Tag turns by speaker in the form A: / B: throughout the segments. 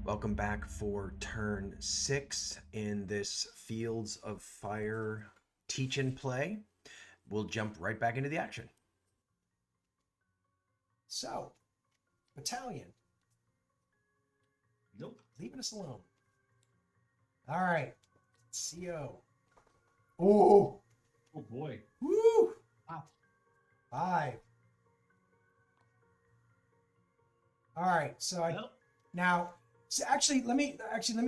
A: Welcome back for turn 6 in this Fields of Fire teach and play. We'll jump right back into the action.
B: So, battalion.
C: Nope.
B: Leaving us alone. All right. CO. Oh.
C: Oh boy.
B: Woo.
C: Wow.
B: 5. All right. So now. So actually, let me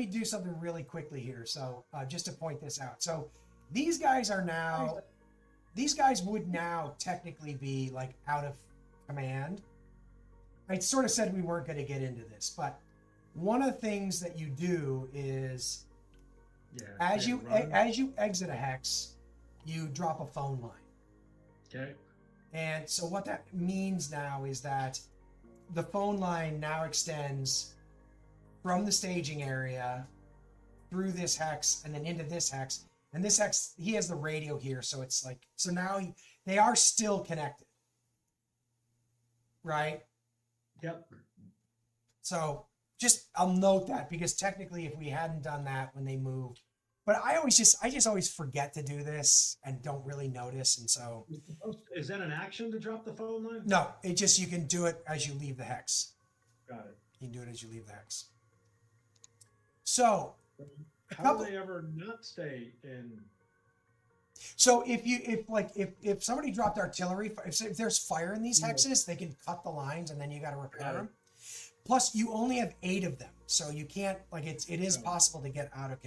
B: do something really quickly here. So just to point this out. So these guys would now technically be like out of command. I sort of said we weren't going to get into this, but one of the things that you do is as you exit a hex, you drop a phone line.
C: Okay.
B: And so what that means now is that the phone line now extends from the staging area through this hex and then into this hex. And this hex, he has the radio here. So it's like, so now they are still connected. Right?
C: Yep.
B: So just, I'll note that because technically if we hadn't done that when they moved, but I just always forget to do this and don't really notice. And so.
C: Is that an action to drop the phone line?
B: No, it just, you can do it as you leave the hex.
C: Got it.
B: You can do it as you leave the hex. So,
C: how do they ever not stay in?
B: So if somebody dropped artillery, if there's fire in these hexes, they can cut the lines and then you got to repair them. Plus, you only have 8 of them, so you can't it is possible to get out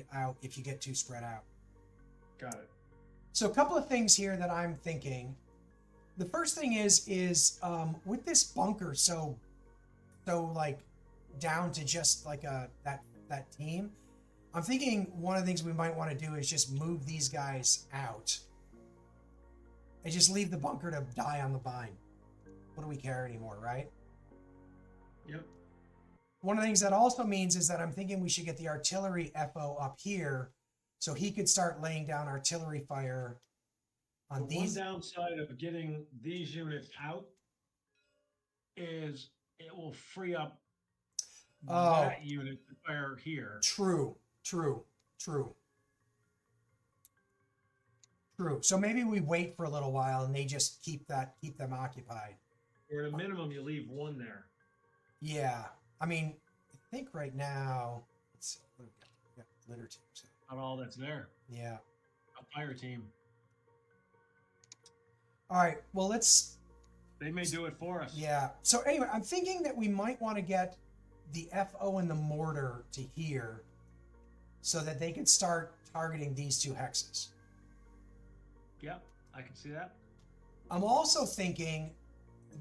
B: if you get too spread out.
C: Got it.
B: So a couple of things here that I'm thinking. The first thing is with this bunker, so like down to just like that team, I'm thinking one of the things we might want to do is just move these guys out and just leave the bunker to die on the vine. What do we care anymore, right?
C: Yep.
B: One of the things that also means is that I'm thinking we should get the artillery FO up here so he could start laying down artillery fire on these.
C: One downside of getting these units out is it will free up that unit to fire here.
B: True. So maybe we wait for a little while and they just keep them occupied.
C: Or at a minimum, you leave one there.
B: Yeah. I mean, I think right now it's we got litter teams.
C: Not all that's there.
B: Yeah.
C: A fire team.
B: All right. Well,
C: They may do it for us.
B: Yeah. So anyway, I'm thinking that we might want to get the FO and the mortar to here so that they could start targeting these 2 hexes.
C: Yep, I can see that.
B: I'm also thinking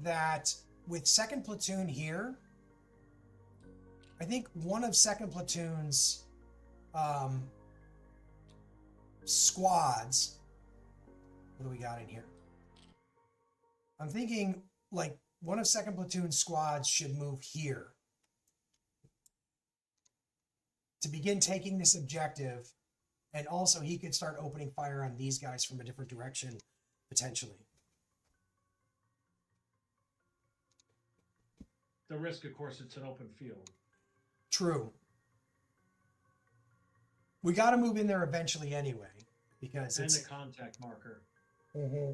B: that with 2nd platoon here, I think one of 2nd platoon's squads, what do we got in here? I'm thinking like one of 2nd platoon's squads should move here to begin taking this objective, and also he could start opening fire on these guys from a different direction, potentially.
C: The risk, of course, it's an open field.
B: True. We got to move in there eventually anyway, because
C: and
B: it's
C: the contact marker.
B: Mm-hmm.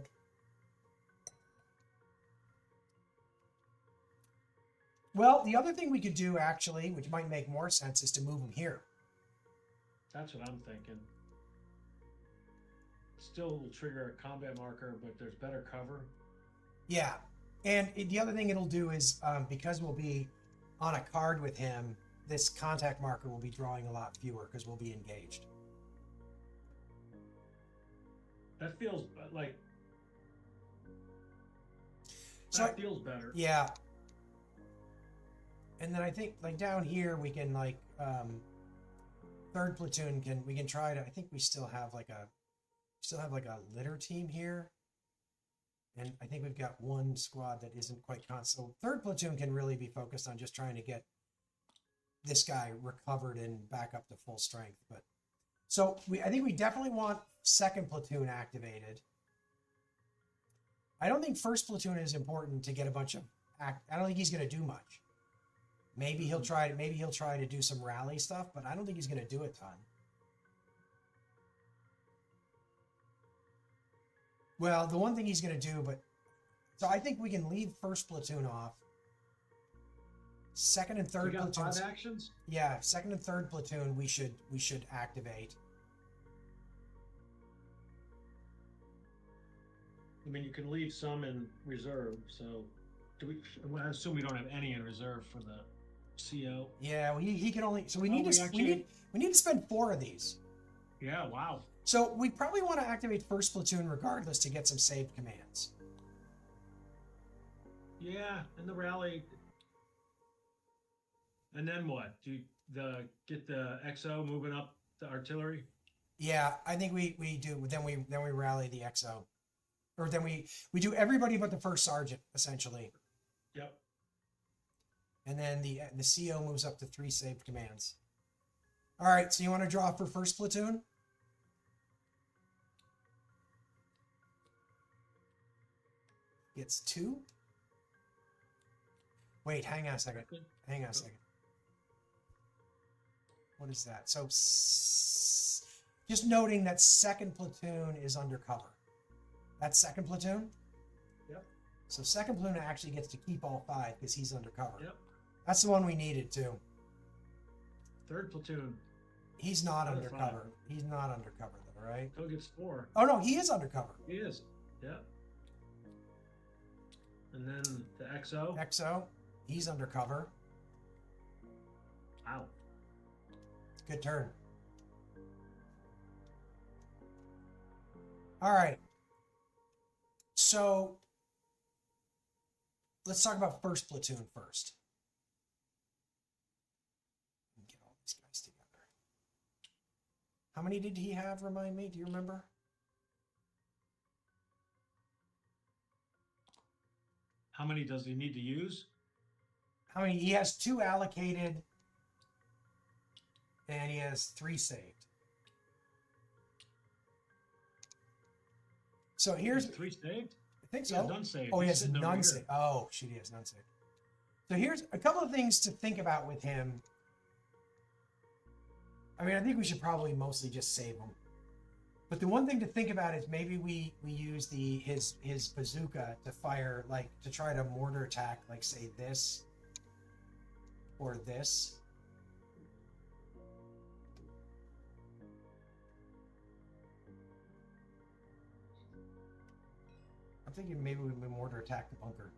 B: Well, the other thing we could do, actually, which might make more sense, is to move them here.
C: That's what I'm thinking. Still will trigger a combat marker, but there's better cover.
B: Yeah. And the other thing it'll do is, because we'll be on a card with him, this contact marker will be drawing a lot fewer because we'll be engaged.
C: That feels like...
B: That
C: feels better.
B: Yeah. And then I think like down here we can like 3rd platoon we can try to, I think we still have like a litter team here. And I think we've got one squad that isn't quite constant. So 3rd platoon can really be focused on just trying to get this guy recovered and back up to full strength. But so I think we definitely want 2nd platoon activated. I don't think first platoon is important to get a bunch of I don't think he's going to do much. Maybe he'll try to do some rally stuff, but I don't think he's going to do a ton. Well, the one thing he's going to do, so I think we can leave first platoon off. Second and third
C: got
B: platoons.
C: 5 actions?
B: Yeah, second and third platoon we should activate.
C: I mean, you can leave some in reserve, so I assume we don't have any in reserve for the CO.
B: Yeah, well, he can only. So we need we need to spend 4 of these.
C: Yeah, wow.
B: So we probably want to activate first platoon regardless to get some saved commands.
C: Yeah, and the rally. And then what? Get the XO moving up the artillery?
B: Yeah, I think we do. Then we rally the XO, or then we do everybody but the first sergeant essentially.
C: Yep.
B: And then the CO moves up to 3 saved commands. All right, so you want to draw for first platoon? Gets 2. Wait, hang on a second. Hang on a second. What is that? So just noting that second platoon is undercover. That's second platoon?
C: Yep.
B: So second platoon actually gets to keep all 5 because he's undercover.
C: Yep.
B: That's the one we needed too.
C: Third platoon.
B: He's not
C: Another
B: undercover.
C: 5.
B: He's not undercover though, right?
C: Still gets 4.
B: Oh no, he is undercover.
C: He is. Yep. And then the XO.
B: XO, he's undercover.
C: Wow.
B: Good turn. All right. So let's talk about first platoon first. Get all these guys together. How many did he have? Remind me. Do you remember?
C: How many does he need to use?
B: How many? He has 2 allocated, and he has 3 saved. So here's
C: 3 saved?
B: I think
C: He
B: so.
C: has none saved.
B: Oh, he
C: He's
B: has
C: sitting over
B: none
C: here.
B: saved. Oh, shoot, he has none saved. So here's a couple of things to think about with him. I mean, I think we should probably mostly just save him. But the one thing to think about is maybe we use his bazooka to fire, like, to try to mortar attack, like, say, this or this. I'm thinking maybe we mortar attack the bunker.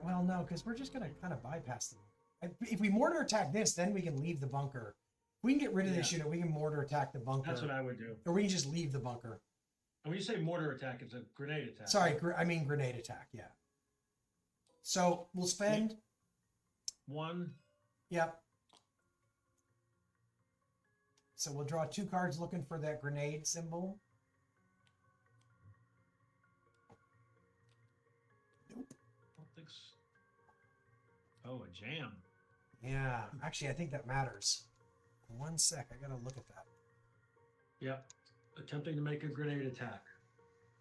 B: Well, no, because we're just going to kind of bypass them. If we mortar attack this, then we can leave the bunker. We can get rid of this unit. We can mortar attack the bunker.
C: That's what I would do.
B: Or we can just leave the bunker.
C: And when you say mortar attack, it's a grenade attack.
B: Sorry, I mean grenade attack, yeah. So we'll spend...
C: 1.
B: Yep. So we'll draw 2 cards looking for that grenade symbol. Nope.
C: I don't think so. Oh, a jam.
B: Yeah, actually, I think that matters. 1 sec, I gotta look at that.
C: Yep. Attempting to make a grenade attack.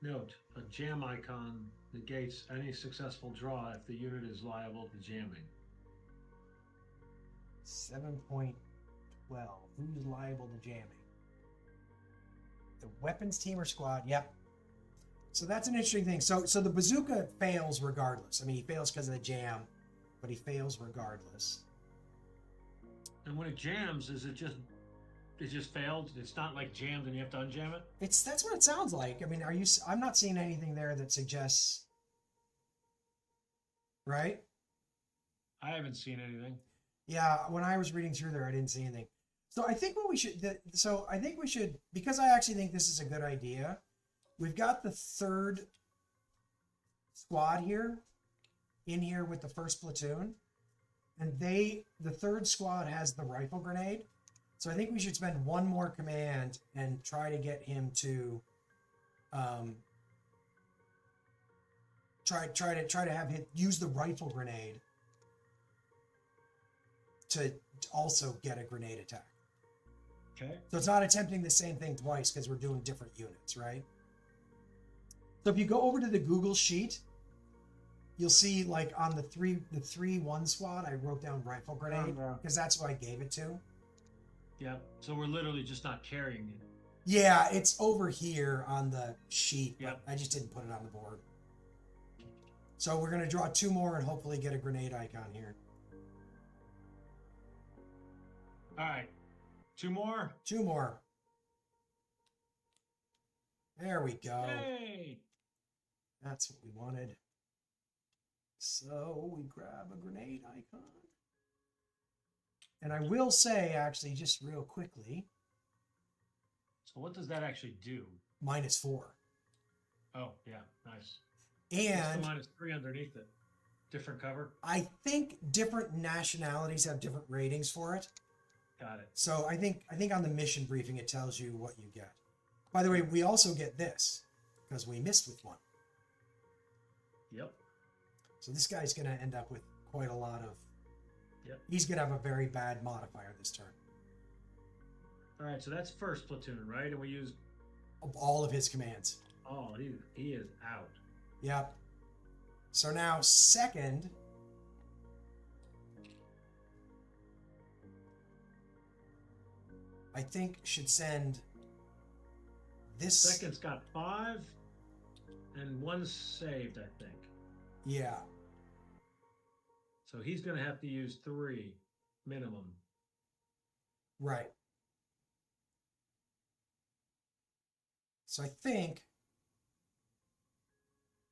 C: Note, a jam icon negates any successful draw if the unit is liable to jamming.
B: 7.12. Who's liable to jamming? The weapons team or squad? Yep. So that's an interesting thing. So the bazooka fails regardless. I mean, he fails because of the jam, but he fails regardless.
C: And when it jams, it just failed? It's not like jammed and you have to unjam it?
B: That's what it sounds like. I mean, I'm not seeing anything there that suggests, right?
C: I haven't seen anything.
B: Yeah, when I was reading through there, I didn't see anything. So I think we should, because I actually think this is a good idea. We've got the 3rd squad here, in here with the 1st platoon, and the 3rd squad has the rifle grenade. So I think we should spend 1 more command and try to get him to, try to have him use the rifle grenade to also get a grenade attack.
C: Okay.
B: So it's not attempting the same thing twice because we're doing different units, right? So if you go over to the Google sheet, you'll see like on the 3-1 squad, I wrote down rifle grenade
C: yeah.
B: because that's who I gave it to.
C: Yeah. So we're literally just not carrying it.
B: Yeah, it's over here on the sheet,
C: Yep.
B: but I just didn't put it on the board. So we're gonna draw 2 more and hopefully get a grenade icon here.
C: All right. 2 more.
B: 2 more. There we go.
C: Hey.
B: That's what we wanted. So we grab a grenade icon. And I will say, actually, just real quickly,
C: So what does that actually do?
B: -4.
C: Oh, yeah. Nice. What's
B: And
C: the -3 underneath it? Different cover?
B: I think different nationalities have different ratings for it.
C: Got it.
B: So I think on the mission briefing it tells you what you get. By the way, we also get this because we missed with one.
C: Yep.
B: So this guy's going to end up with quite a lot of.
C: Yep.
B: He's going to have a very bad modifier this turn.
C: All right. So that's first platoon, right? And we used.
B: Of all of his commands.
C: Oh, he is out.
B: Yep. So now second. I think should send this.
C: Second's got 5, and 1's saved, I think.
B: Yeah.
C: So he's going to have to use 3 minimum.
B: Right. So I think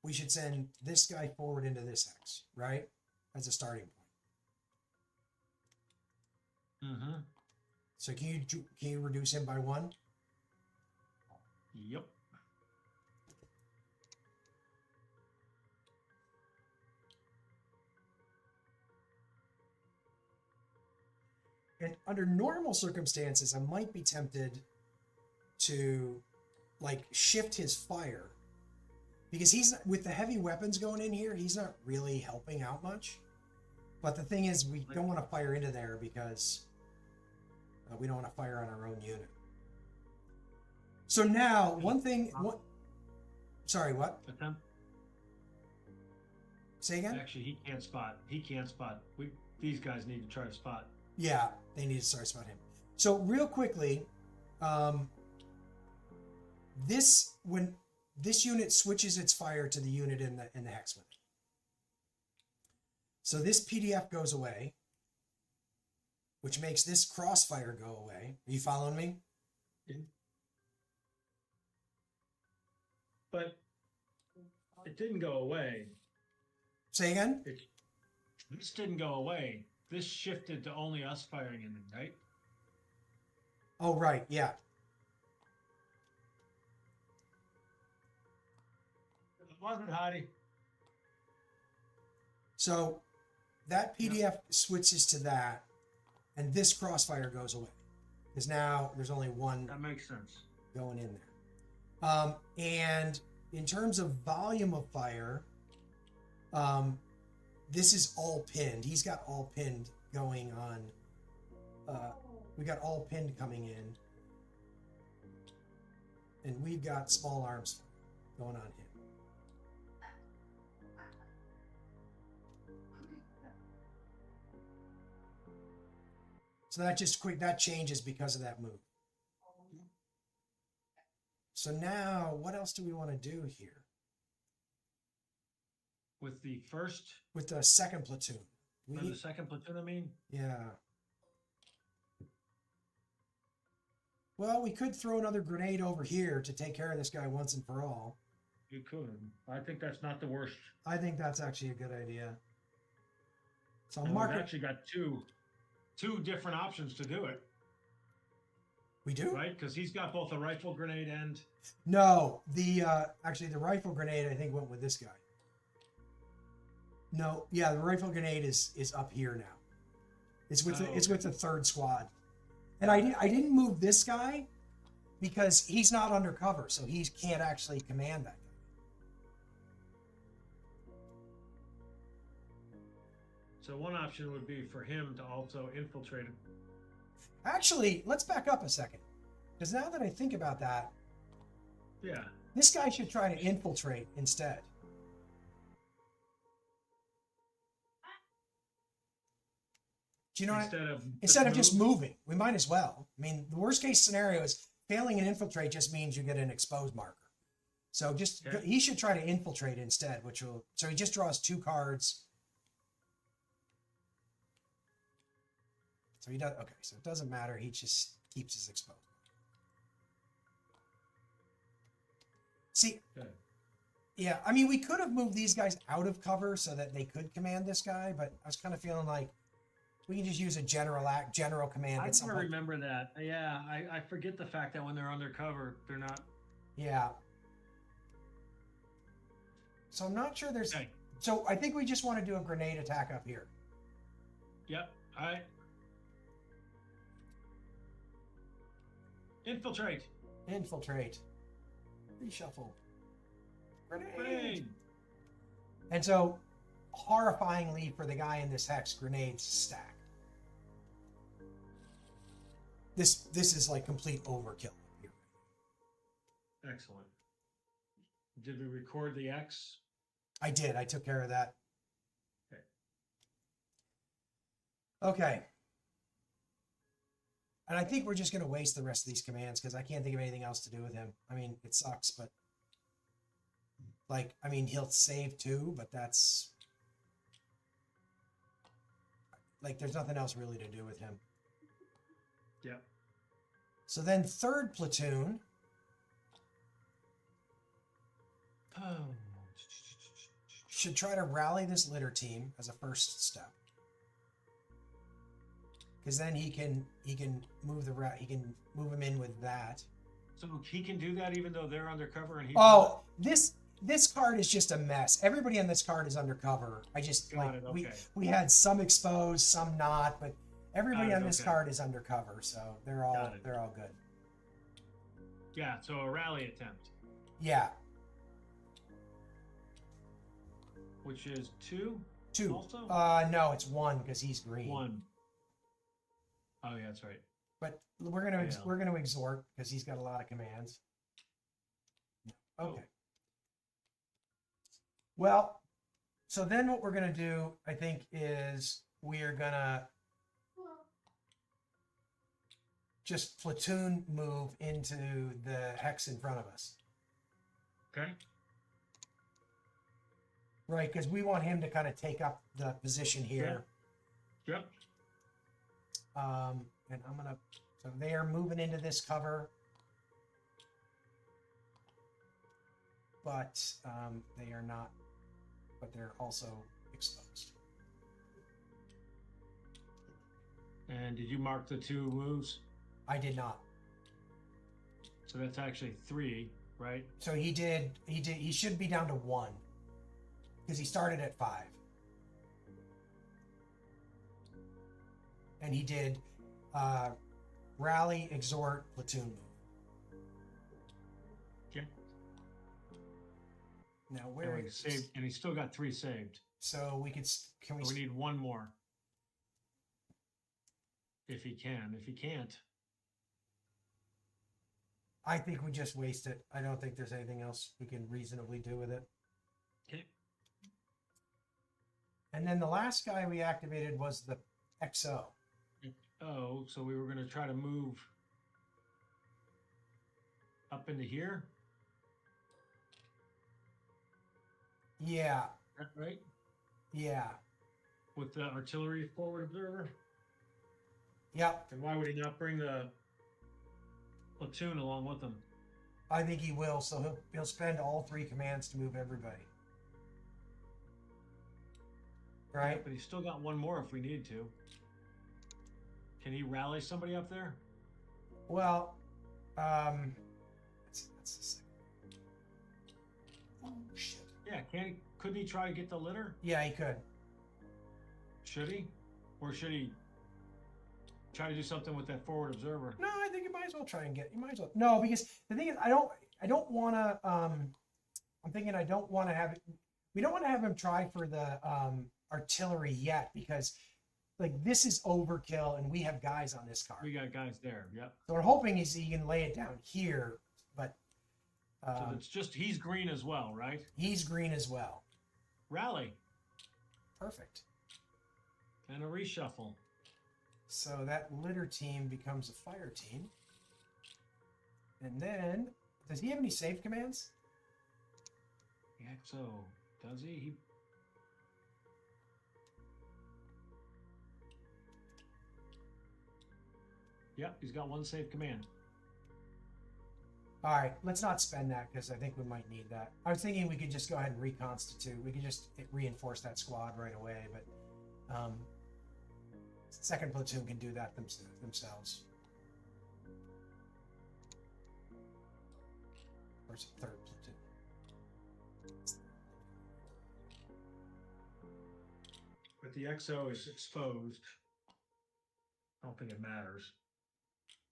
B: we should send this guy forward into this hex, right? As a starting point.
C: Mm-hmm.
B: So can you reduce him by 1?
C: Yep.
B: And under normal circumstances, I might be tempted to like shift his fire because he's with the heavy weapons going in here, he's not really helping out much. But the thing is, we don't want to fire into there because we don't want to fire on our own unit. So now, one thing. What? Sorry, what?
C: Attempt.
B: Say again?
C: Actually, he can't spot. He can't spot. These guys need to try to spot.
B: Yeah, they need to start spot him. So real quickly, when this unit switches its fire to the unit in the hex with it. So this PDF goes away, which makes this crossfire go away. Are you following me?
C: But it didn't go away.
B: Say again?
C: This didn't go away. This shifted to only us firing in them, right?
B: Oh, right. Yeah.
C: It wasn't, Heidi.
B: So that PDF switches to that, and this crossfire goes away. Because now there's only one
C: That makes sense.
B: going in there. And in terms of volume of fire, this is all pinned. He's got all pinned going on. We got all pinned coming in. And we've got small arms going on him. So that changes because of that move. So now, what else do we want to do here?
C: With the first,
B: With the second platoon.
C: or the second platoon, I mean?
B: Yeah. Well, we could throw another grenade over here to take care of this guy once and for all.
C: You could. I think that's not the worst.
B: I think that's actually a good idea. So I'll
C: And
B: mark
C: we've
B: it.
C: actually got two different options to do it,
B: We do?
C: right? Because he's got both a rifle grenade and
B: No, actually the rifle grenade I think went with this guy. No, yeah, the rifle grenade is up here now. It's with it's with the third squad, and I didn't move this guy because he's not undercover, so he can't actually command that guy.
C: so one option would be for him to also infiltrate him.
B: Actually, let's back up a second. Because now that I think about that,
C: Yeah.
B: this guy should try to infiltrate instead. Do you know instead of just moving, we might as well. I mean, the worst case scenario is failing an infiltrate just means you get an exposed marker. So just he should try to infiltrate instead, which will so he just draws 2 cards. So he does okay, so it doesn't matter, he just keeps his exposed. See, yeah, I mean we could have moved these guys out of cover so that they could command this guy, but I was kind of feeling like we can just use a general command.
C: I never remember that. Yeah, I forget the fact that when they're undercover, they're not.
B: Yeah. So I'm not sure there's. Okay. So I think we just want to do a grenade attack up here.
C: Yep. All right. Infiltrate.
B: Infiltrate. Reshuffle. Grenade. And so, horrifyingly for the guy in this hex, grenades stack. This is like complete overkill here.
C: Excellent. Did we record the X?
B: I did. I took care of that.
C: Okay.
B: Okay. And I think we're just going to waste the rest of these commands because I can't think of anything else to do with him. I mean, it sucks, but like, I mean, he'll save too, but that's like, there's nothing else really to do with him.
C: Yeah.
B: So then 3rd platoon. Should try to rally this litter team as a first step. Because then he can move he can move him in with that.
C: So he can do that even though they're undercover and he.
B: Oh, this card is just a mess. Everybody on this card is undercover. I just we had some exposed, some not, but everybody on this card is undercover, so they're all good.
C: Yeah, so a rally attempt.
B: Yeah.
C: Which is 2?
B: 2.
C: Also?
B: No, it's 1 because he's green.
C: 1. Oh yeah, that's right.
B: But we're gonna exhort because he's got a lot of commands. Okay. Oh. Well, so then what we're gonna do, I think, is we're gonna just platoon move into the hex in front of us.
C: Okay.
B: Right, because we want him to kind of take up the position here.
C: Yep.
B: And I'm gonna. So they are moving into this cover, but they are not. But they're also exposed.
C: And did you mark the 2 moves?
B: I did not.
C: So that's actually 3, right?
B: So he did. He should be down to 1 because he started at 5, and he did rally, exhort, platoon move.
C: Okay.
B: Now where
C: he saved, and he still got 3 saved.
B: So we could. Can we?
C: We need 1 more. If he can. If he can't.
B: I think we just waste it. I don't think there's anything else we can reasonably do with it.
C: Okay.
B: And then the last guy we activated was the XO.
C: Oh, so we were going to try to move up into here?
B: Yeah.
C: Right?
B: Yeah.
C: With the artillery forward observer?
B: Yep.
C: And why would he not bring the platoon along with him?
B: I think he will, so he'll spend all 3 commands to move everybody. Right?
C: Yeah, but he's still got 1 more if we need to. Can he rally somebody up there?
B: Well, that's the second. Oh shit.
C: Yeah, couldn't he try to get the litter?
B: Yeah, he could.
C: Should he? Or should he try to do something with that forward observer?
B: No, I think you might as well try and get. You might as well. No, because the thing is, I don't want to. I'm thinking I don't want to have. We don't want to have him try for the artillery yet because like this is overkill, and we have guys on this card.
C: We got guys there. Yep.
B: So we're hoping he can lay it down here, but
C: So it's just he's green as well, right?
B: he's green as well.
C: Rally
B: Perfect.
C: and a reshuffle.
B: So that litter team becomes a fire team. And then, does he have any save commands?
C: Yeah, so does he? Yep, he's got one save command.
B: All right, let's not spend that because I think we might need that. I was thinking we could just go ahead and reconstitute. We could just reinforce that squad right away, but second platoon can do that themselves. Or is it third platoon?
C: But the XO is exposed. I don't think it matters.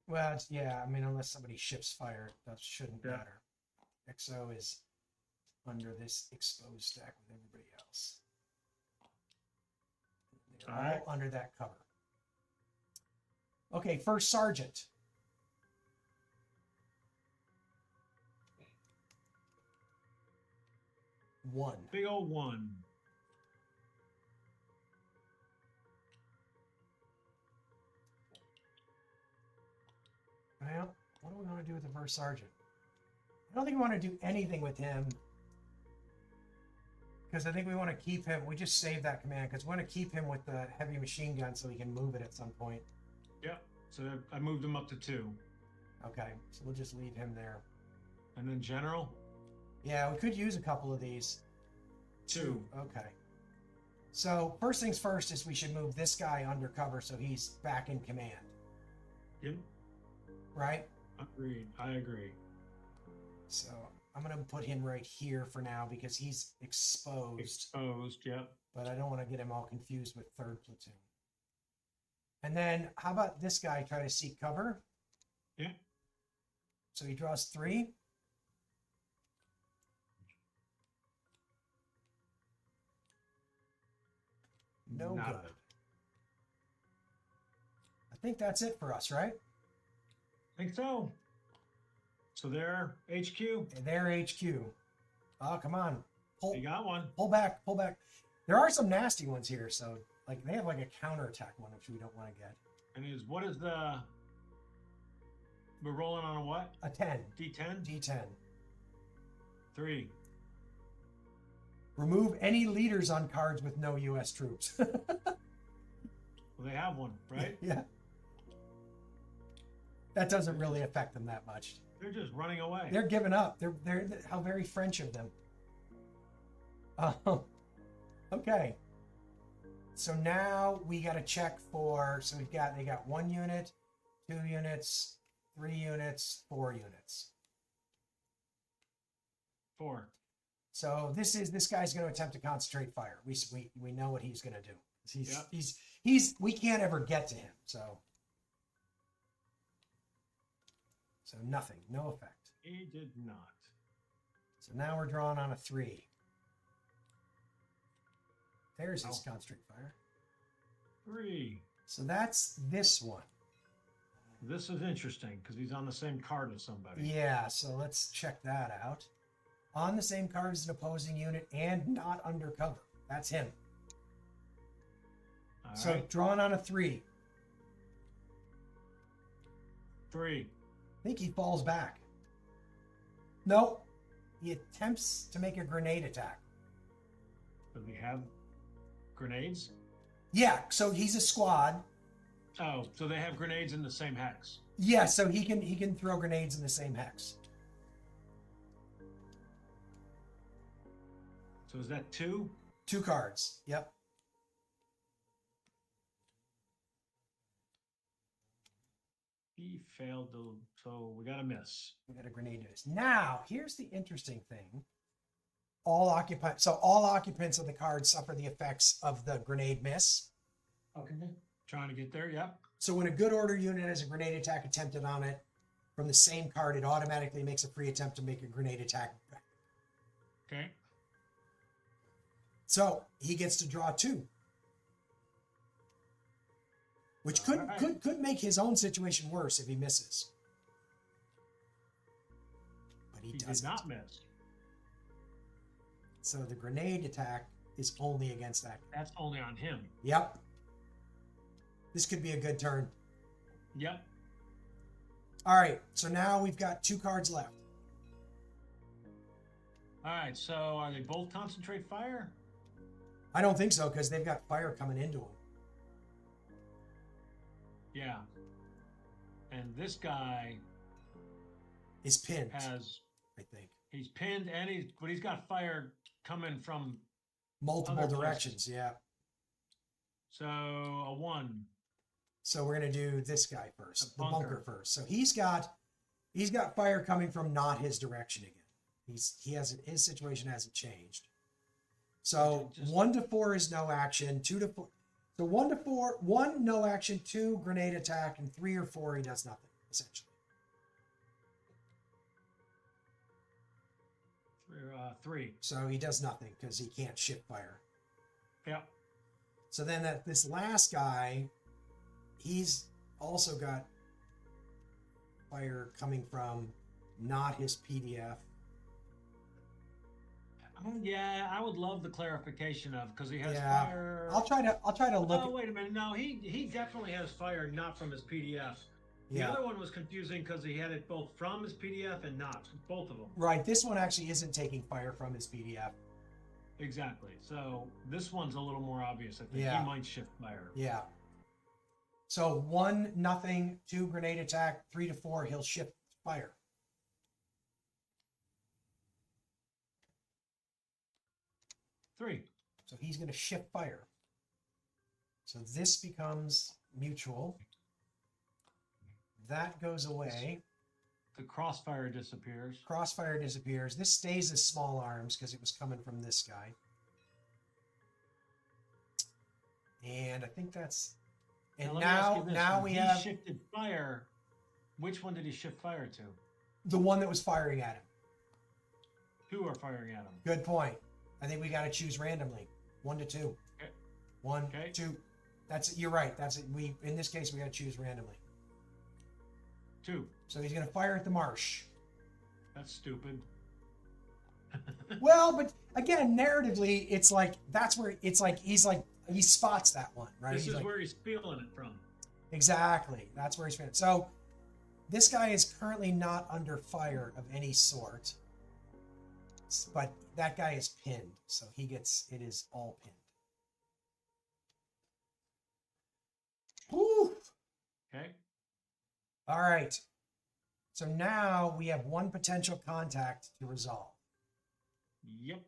B: Well, yeah, I mean, unless somebody shifts fire, that shouldn't
C: Yeah.
B: matter. XO is under this exposed stack with everybody else. They're all
C: Alright.
B: under that cover. Okay, first sergeant. One.
C: Big old one.
B: Well, what do we want to do with the first sergeant? I don't think we want to do anything with him. Because I think we want to keep him. We just save that command because we want to keep him with the heavy machine gun so we can move it at some point.
C: Yep. So I moved him up to 2.
B: Okay, so we'll just leave him there.
C: And then general,
B: Yeah, we could use a couple of these.
C: 2.
B: Okay. So first things first is we should move this guy undercover so he's back in command,
C: Yep.
B: right?
C: Agreed. I agree.
B: So I'm going to put him right here for now because he's exposed.
C: Exposed. Yep.
B: But I don't want to get him all confused with third platoon. And then how about this guy try to seek cover?
C: Yeah.
B: So he draws 3. No
C: Nada.
B: good. I think that's it for us, right?
C: I think so. So there, HQ.
B: And their HQ. Oh, come on. Pull,
C: You got one.
B: pull back, pull back. There are some nasty ones here, so like they have like a counterattack one, which we don't want to get.
C: And what is the? We're rolling on a what?
B: A 10.
C: D10.
B: D10.
C: 3.
B: Remove any leaders on cards with no U.S. troops.
C: Well, they have one, right?
B: Yeah. That doesn't really affect them that much.
C: They're just running away.
B: They're giving up. They're how very French of them. Okay. So now we got to check for. So they got 1 unit, 2 units, 3 units, 4 units.
C: 4.
B: So this guy's going to attempt to concentrate fire. We know what he's going to do.
C: Yep.
B: He's we can't ever get to him. So nothing, no effect.
C: He did not.
B: So now we're drawing on a 3. There's his concentrate fire.
C: 3.
B: So that's this one.
C: This is interesting because he's on the same card as somebody.
B: Yeah, so let's check that out. On the same card as an opposing unit and not undercover. That's him.
C: All
B: So
C: right.
B: drawing on a 3.
C: 3.
B: I think he falls back. Nope. He attempts to make a grenade attack.
C: Does he have grenades?
B: Yeah, so he's a squad.
C: Oh, so they have grenades in the same hex.
B: Yeah, so he can throw grenades in the same hex.
C: So is that 2?
B: 2 cards. Yep.
C: He failed to, so we got a miss.
B: We got a grenade miss. Now, here's the interesting thing. All occupants of the card suffer the effects of the grenade miss.
C: Okay. Trying to get there, yep.
B: So when a good order unit has a grenade attack attempted on it from the same card, it automatically makes a free attempt to make a grenade attack.
C: Okay.
B: So he gets to draw 2. which
C: All right.
B: could make his own situation worse if he misses. But he
C: He did
B: doesn't.
C: not miss.
B: So the grenade attack is only against that.
C: That's only on him.
B: Yep. This could be a good turn.
C: Yep.
B: All right, so now we've got 2 cards left.
C: All right. So are they both concentrate fire?
B: I don't think so because they've got fire coming into them.
C: Yeah. And this guy
B: Is pinned,
C: has
B: I think.
C: he's pinned and he's got fire coming from
B: Multiple
C: other
B: directions, yeah.
C: so a 1.
B: So we're gonna do this guy first,
C: The
B: the bunker
C: bunker.
B: first. So he's got fire coming from not his direction again. His situation hasn't changed. So
C: Just-
B: 1 to 4 is no action. 2 to 4. So 1 to 4, 1 no action, 2 grenade attack, and 3 or 4 he does nothing essentially.
C: 3.
B: So he does nothing because he can't shift fire.
C: Yep.
B: So then this last guy, he's also got fire coming from not his PDF.
C: Yeah, I would love the clarification of because he has
B: Yeah.
C: fire.
B: I'll try to look.
C: Oh, wait a minute. No, he definitely has fire not from his PDF. The
B: Yeah.
C: other one was confusing because he had it both from his PDF and not. Both of them.
B: Right. This one actually isn't taking fire from his PDF.
C: Exactly. So this one's a little more obvious. I think
B: Yeah.
C: he might shift fire.
B: Yeah. So 1 nothing, 2 grenade attack, 3 to 4 he'll shift fire.
C: 3.
B: So he's going to shift fire. So this becomes mutual. That goes away.
C: The crossfire disappears.
B: Crossfire disappears. This stays as small arms because it was coming from this guy. And I think that's. And
C: let me ask you this.
B: now
C: When
B: we
C: he
B: have
C: shifted fire. Which one did he shift fire to?
B: the one that was firing at him.
C: 2 are firing at him.
B: Good point. I think we got to choose randomly. 1 to 2.
C: Okay.
B: 1,
C: Okay.
B: 2. That's it. You're right. That's it. In this case we got to choose randomly.
C: 2.
B: So he's going to fire at the marsh.
C: That's stupid.
B: Well, but again, narratively, it's like that's where it's like he spots that one, right?
C: This
B: He's
C: is
B: like,
C: where he's feeling it from.
B: exactly. That's where he's from. So this guy is currently not under fire of any sort, but that guy is pinned, so it is all pinned. Whew.
C: Okay.
B: All right. So now we have 1 potential contact to resolve.
C: Yep.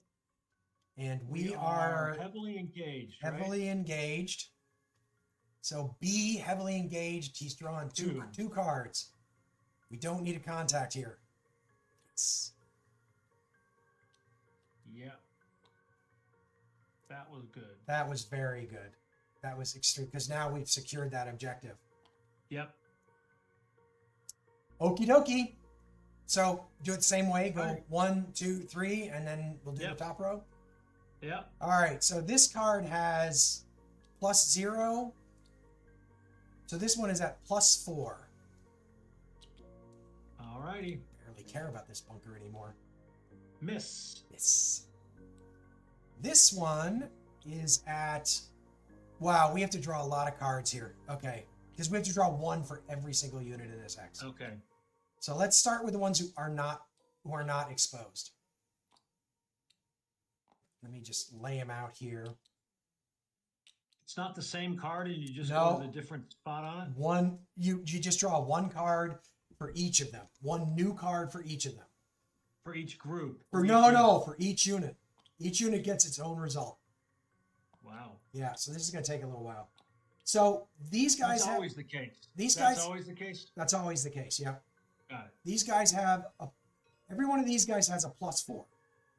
B: And we are
C: heavily engaged.
B: heavily engaged. So B, heavily engaged. He's drawn two cards. We don't need a contact here. Yes.
C: Right? Yep. That was good.
B: That was very good. That was extreme because now we've secured that objective.
C: Yep.
B: Okie dokie. So do it the same way. Go
C: All right.
B: 1, 2, 3, and then we'll do
C: Yep.
B: the top row.
C: Yep.
B: All right. So this card has +0. So this one is at +4.
C: All righty.
B: Barely care about this bunker anymore.
C: Miss.
B: Yes. This one is at. Wow, we have to draw a lot of cards here. Okay. Because we have to draw 1 for every single unit in this X.
C: Okay.
B: So let's start with the ones who are not exposed. Let me just lay them out here.
C: It's not the same card, and you just
B: No.
C: go to the different spot on it.
B: One you just draw 1 card for each of them. 1 new card for each of them.
C: For each group.
B: For
C: each
B: no,
C: unit.
B: for each unit. Each unit gets its own result.
C: Wow.
B: Yeah, so this is going to take a little while. So these guys
C: That's
B: have
C: always the case.
B: these
C: That's
B: guys-
C: always the case.
B: that's always the case. Yeah.
C: Got it.
B: These guys have every one of these guys has a +4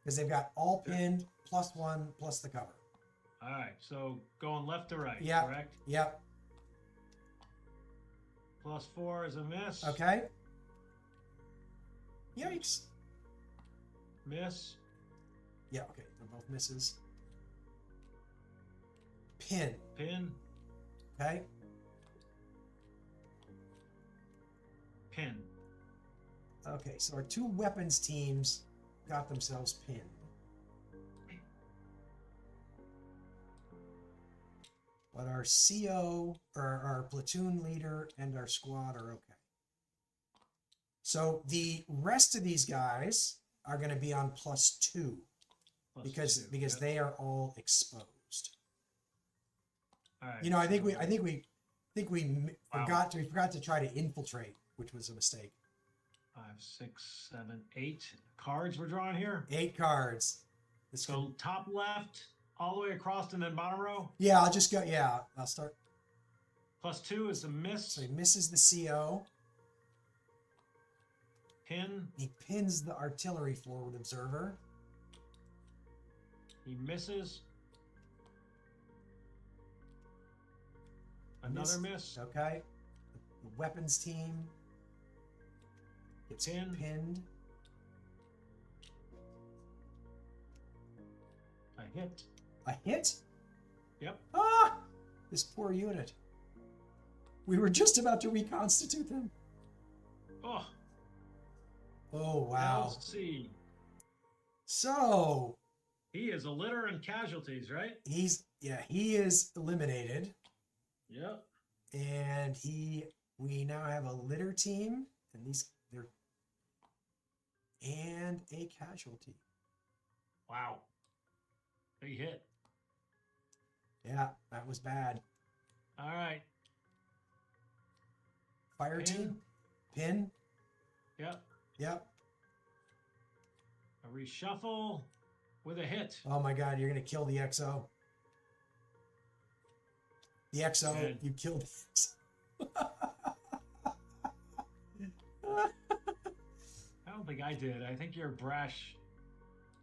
B: because they've got all pinned +1 plus the cover.
C: All right. So going left to right.
B: Yeah.
C: Correct.
B: Yep.
C: +4 is a miss.
B: Okay. Yikes.
C: Miss.
B: Yeah. Okay. They're both misses. Pin.
C: Pin.
B: Okay.
C: Pin.
B: Okay, so our two weapons teams got themselves pinned. But our CO, or our platoon leader, and our squad are okay. So the rest of these guys are going to be on +2 because
C: Yep.
B: they are all exposed.
C: All right.
B: You know, I think
C: so
B: we
C: Wow.
B: forgot to try to infiltrate, which was a mistake.
C: 5, 6, 7, 8 cards we're drawing here.
B: 8 cards. This
C: So
B: could,
C: top left, all the way across, and then bottom row.
B: yeah, I'll just go. Yeah, I'll start.
C: +2 is a miss.
B: So he misses the CO.
C: Pin.
B: He pins the artillery forward observer.
C: He misses. Another miss.
B: Okay. The weapons team gets
C: Pin.
B: pinned.
C: A hit.
B: A hit?
C: Yep.
B: Ah! This poor unit. We were just about to reconstitute them.
C: Oh,
B: Oh, wow.
C: let's see.
B: So,
C: He is a litter and casualties, right?
B: he is eliminated.
C: Yep.
B: And we now have a litter team, and and a casualty.
C: Wow. Big hit.
B: Yeah, that was bad.
C: All right.
B: Fire
C: Pin.
B: team, pin.
C: Yep.
B: Yep.
C: A reshuffle with a hit.
B: Oh my God, you're gonna kill the XO. The XO,
C: Good.
B: you killed the XO.
C: I don't think I did. I think your brash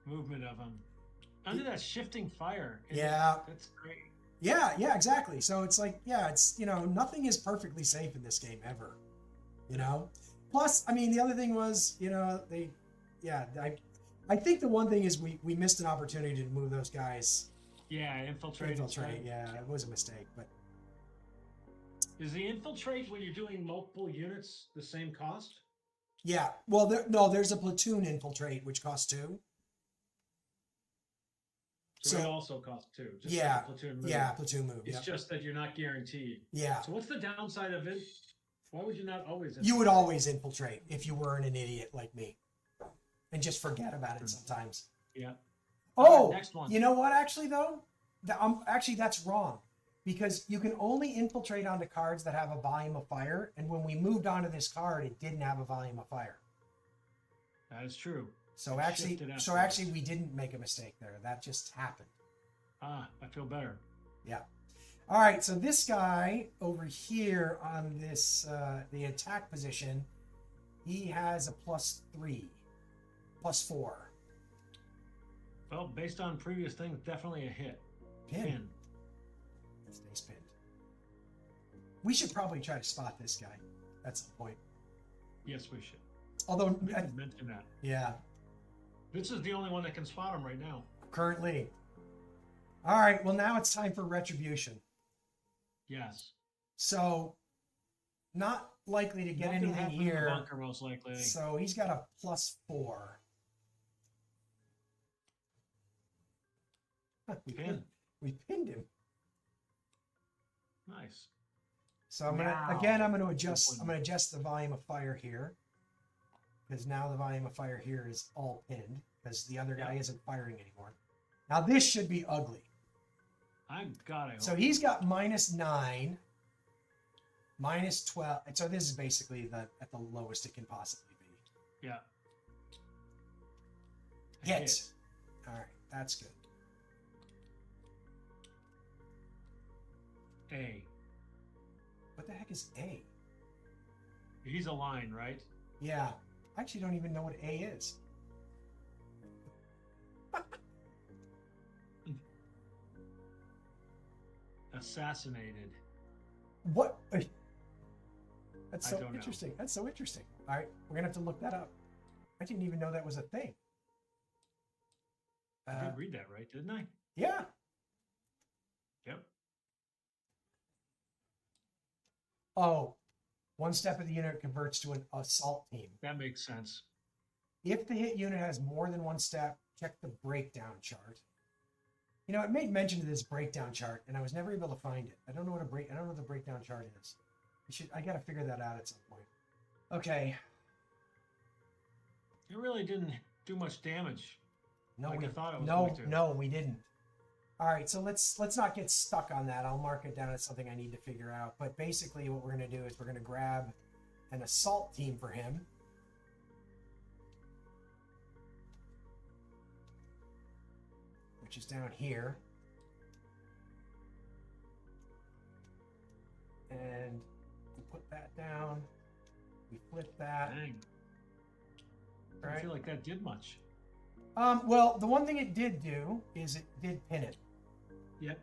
C: movement of him. Under that shifting fire.
B: Yeah.
C: That's great.
B: Yeah, exactly. So it's like, it's, nothing is perfectly safe in this game ever, Plus, I mean, the other thing was, I think the one thing is we missed an opportunity to move those guys.
C: Yeah, infiltrate.
B: Yeah, it was a mistake, but.
C: Is the infiltrate when you're doing multiple units the same cost?
B: Yeah, well, there's a platoon infiltrate, which costs 2.
C: So it
B: So-
C: also costs 2. Just
B: Yeah,
C: like a platoon move.
B: Yeah, platoon move.
C: It's
B: Yeah.
C: just that you're not guaranteed.
B: Yeah.
C: So what's the downside of it? Why would you not always?
B: You would always infiltrate if you weren't an idiot like me, and just forget about it sometimes.
C: Yeah.
B: Oh,
C: next one.
B: You know what? Actually, though, actually that's wrong, because you can only infiltrate onto cards that have a volume of fire, and when we moved onto this card, it didn't have a volume of fire.
C: That is true.
B: So
C: It
B: actually,
C: shifted afterwards.
B: we didn't make a mistake there. That just happened.
C: I feel better.
B: Yeah. All right. So this guy over here on this the attack position, he has a +3, +4.
C: Well, based on previous things, definitely a hit.
B: Pin.
C: Pin.
B: It stays pinned. We should probably try to spot this guy at some point.
C: Yes, we should.
B: Although,
C: We didn't mention that.
B: yeah,
C: This is the only one that can spot him right now.
B: currently. All right. Well, now it's time for retribution.
C: Yes.
B: So, not likely to get
C: Nothing
B: anything
C: happened in the
B: here.
C: bunker, most likely.
B: So he's got a +4.
C: Pin.
B: We pinned him.
C: Nice.
B: So I'm
C: Wow.
B: gonna adjust the volume of fire here, because now the volume of fire here is all pinned because the other guy isn't firing anymore. Now this should be ugly.
C: I've got it.
B: So he's got -9, -12. And so this is basically at the lowest it can possibly be.
C: Yeah. A
B: Hit. All right, that's good.
C: A.
B: What the heck is A?
C: He's a line, right?
B: Yeah, I actually don't even know what A is.
C: Assassinated.
B: What? That's
C: I
B: so
C: don't know.
B: interesting. That's so interesting. All right, we're gonna have to look that up. I didn't even know that was a thing.
C: I did read that right, didn't I?
B: Yeah.
C: Yep.
B: Oh, One step of the unit converts to an assault team.
C: That makes sense.
B: If the hit unit has more than one step, check the breakdown chart. You know, it made mention of this breakdown chart, and I was never able to find it. I don't know what the breakdown chart is. I gotta figure that out at some point. Okay.
C: It really didn't do much damage.
B: No,
C: Like
B: we
C: I thought it was going to.
B: no, we didn't. All right, so let's not get stuck on that. I'll mark it down as something I need to figure out. But basically, what we're gonna do is we're gonna grab an assault team for him. Which is down here. And we put that down. We flip that.
C: Dang. I
B: Right.
C: feel like that did much.
B: Well, the one thing it did do is it did pin it,
C: Yep.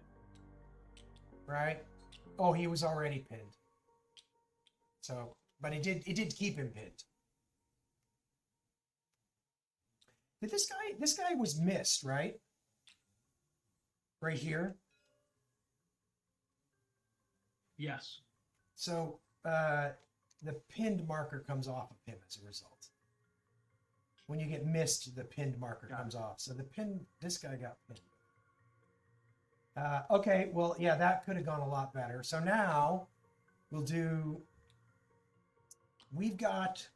B: right? Oh, he was already pinned. So, but it did keep him pinned. Did this guy was missed, right? Right here.
C: Yes.
B: So, the pinned marker comes off of him as a result. When you get missed, the pinned marker comes off. So this guy got pinned. Okay, well, yeah, that could have gone a lot better. So now we've got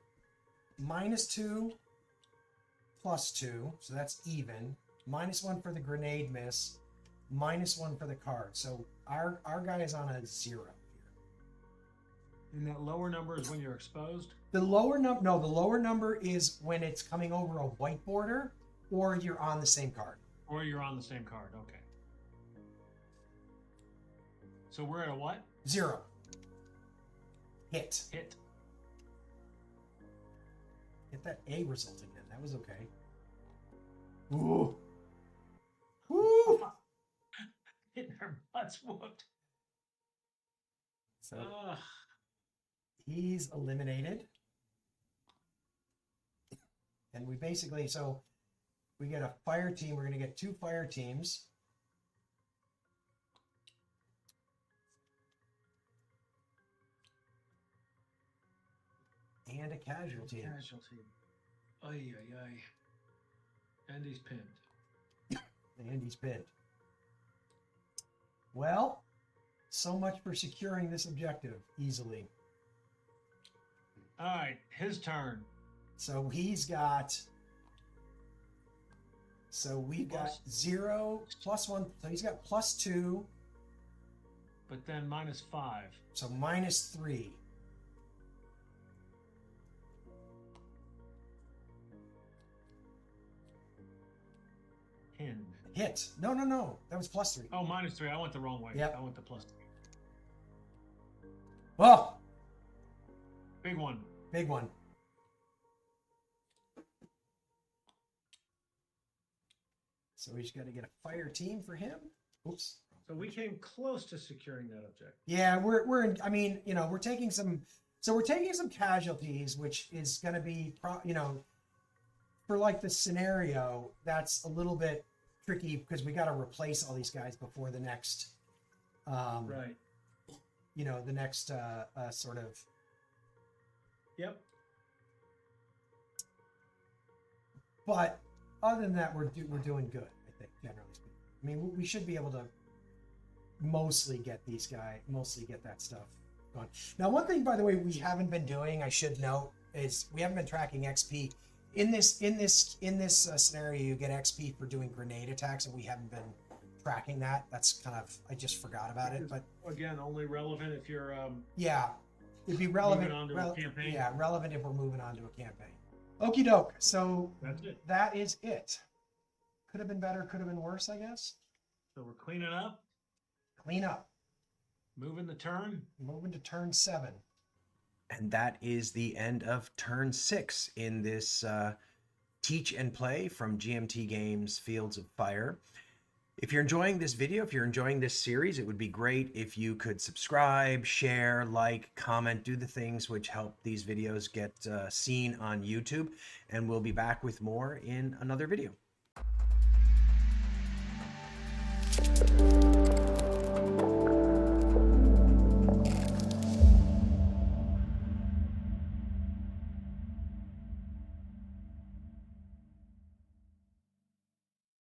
B: -2, +2, so that's even. -1 for the grenade miss, -1 for the card. So our guy is on a 0 here.
C: And that lower number is when you're exposed?
B: The lower number is when it's coming over a white border or you're on the same card.
C: Or you're on the same card. Okay. So we're at a what?
B: 0. Hit.
C: Hit.
B: Get that A result again. That was okay. Ooh. Woo!
C: Getting our butts whooped.
B: So
C: Ugh.
B: he's eliminated. And we basically, so we get a fire team. We're going to get 2 fire teams. And a casualty.
C: Casualty. Ay, ay, ay. And he's pinned.
B: And he's pinned. Well, so much for securing this objective easily.
C: All right, his turn.
B: So we've got 0 +1. So he's got +2.
C: But then -5.
B: So -3.
C: Pinned.
B: Hit. No. That was +3.
C: Oh, -3. I went the wrong way.
B: Yep.
C: I went the +3.
B: Well,
C: Big one.
B: big one. So we just got to get a fire team for him. Oops.
C: So we came close to securing that objective.
B: Yeah, we're in, I mean, you know, we're taking some casualties, which is going to be, for like the scenario, that's a little bit tricky because we got to replace all these guys before the next,
C: Right.
B: The next sort of.
C: Yep.
B: But other than that, we're doing good, I think, generally speaking. I mean, we should be able to mostly get that stuff going. Now, one thing, by the way, we haven't been doing, I should note, is we haven't been tracking XP. In this scenario, you get XP for doing grenade attacks, and we haven't been tracking that. That's kind of, I just forgot about it. But
C: Again, only relevant if you're
B: yeah, it'd be relevant.
C: moving on to a campaign.
B: Yeah, relevant if we're moving on to a campaign. Okie doke. So
C: That's it.
B: that is it. Could have been better, could have been worse, I guess.
C: So we're cleaning up,
B: Clean up.
C: moving the turn.
B: Moving to turn 7.
A: And that is the end of turn 6 in this teach and play from GMT Games Fields of Fire. If you're enjoying this video, if you're enjoying this series, it would be great if you could subscribe, share, like, comment, do the things which help these videos get seen on YouTube. And we'll be back with more in another video.